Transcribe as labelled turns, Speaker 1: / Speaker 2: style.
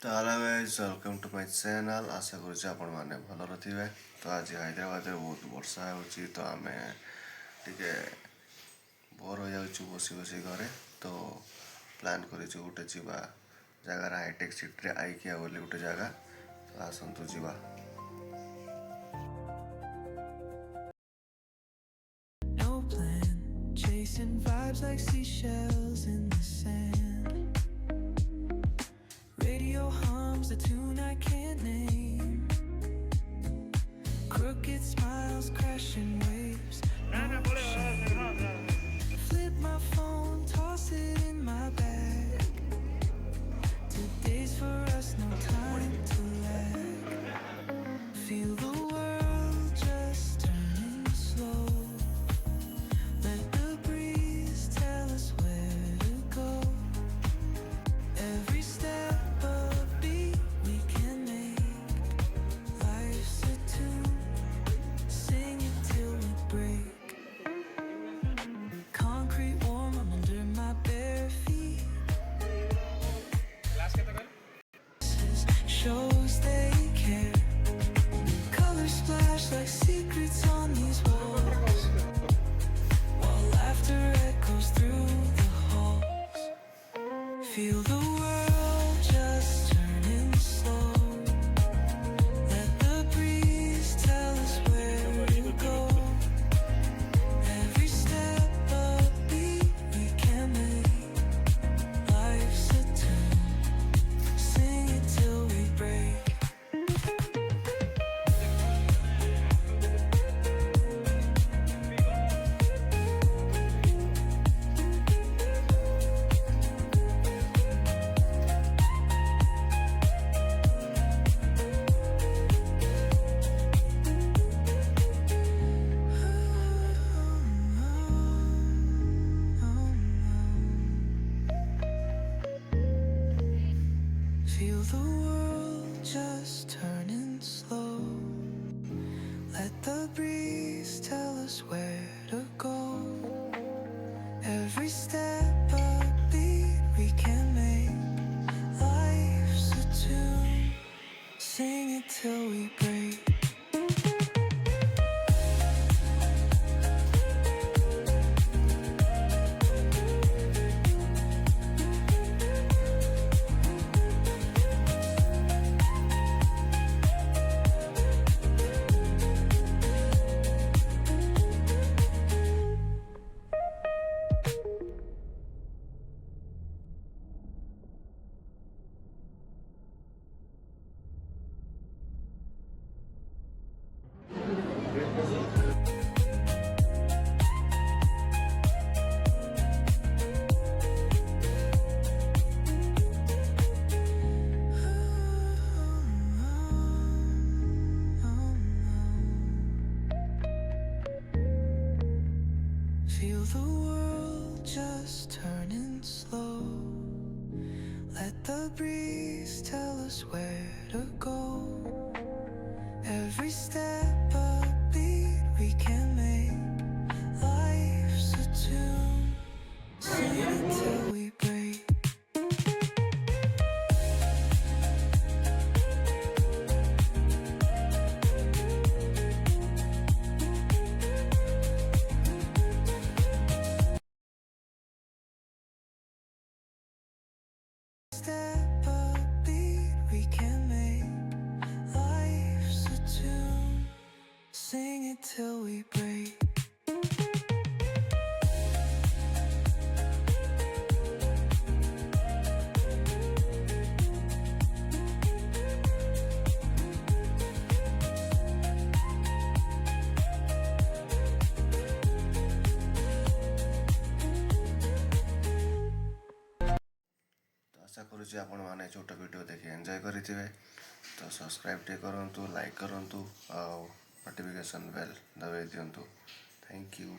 Speaker 1: तो hello guys, welcome to my channel. आशा करुँचे आपण मैंने भलर थे। तो आज हैदराबाद में बहुत वर्षा हो तो आम टे बोर हो जाऊँ बसी बसी घरे। तो प्लान कर गोटे जावा जगार हाईटेक सिटी आईकिया बोली गोटे जगह। तो आसतु जावा।
Speaker 2: No plan, chasing vibes like seashells in the sand. Radio hums a tune I can't name. Crooked smiles, crashing waves. No shame. Flip my phone, toss it in my bag. Today's for us, no time to lag. Feel the world just turning slow. Let the breeze tell us where to go. Every step a beat we can make. Life's a tune, sing it till we break. Concrete warm under my bare feet. Shows they care. Colors splash like secrets on these walls. While laughter echoes through the halls. Feel the world just turning slow. Let the breeze tell us where to go. Every step a beat we can make. Life's a tune, sing it till we break. Feel the world just turning slow. Let the breeze tell us where to go. Every step a beat we can make. Life's a tune, sing it till we break. Feel the world just turning slow. Let the breeze tell us where to go. Every step a beat we can make. Life's a tune, sing it till we break. Step a beat we can make. Life's a tune, sing it till we break.
Speaker 1: तो आशा करुँचे आपण मैंने छोट video देखिए enjoy करेंगे। तो subscribe टे करूँ, लाइक करूँ, नोटिफिकेशन बेल दबाई दिंतु। Thank you.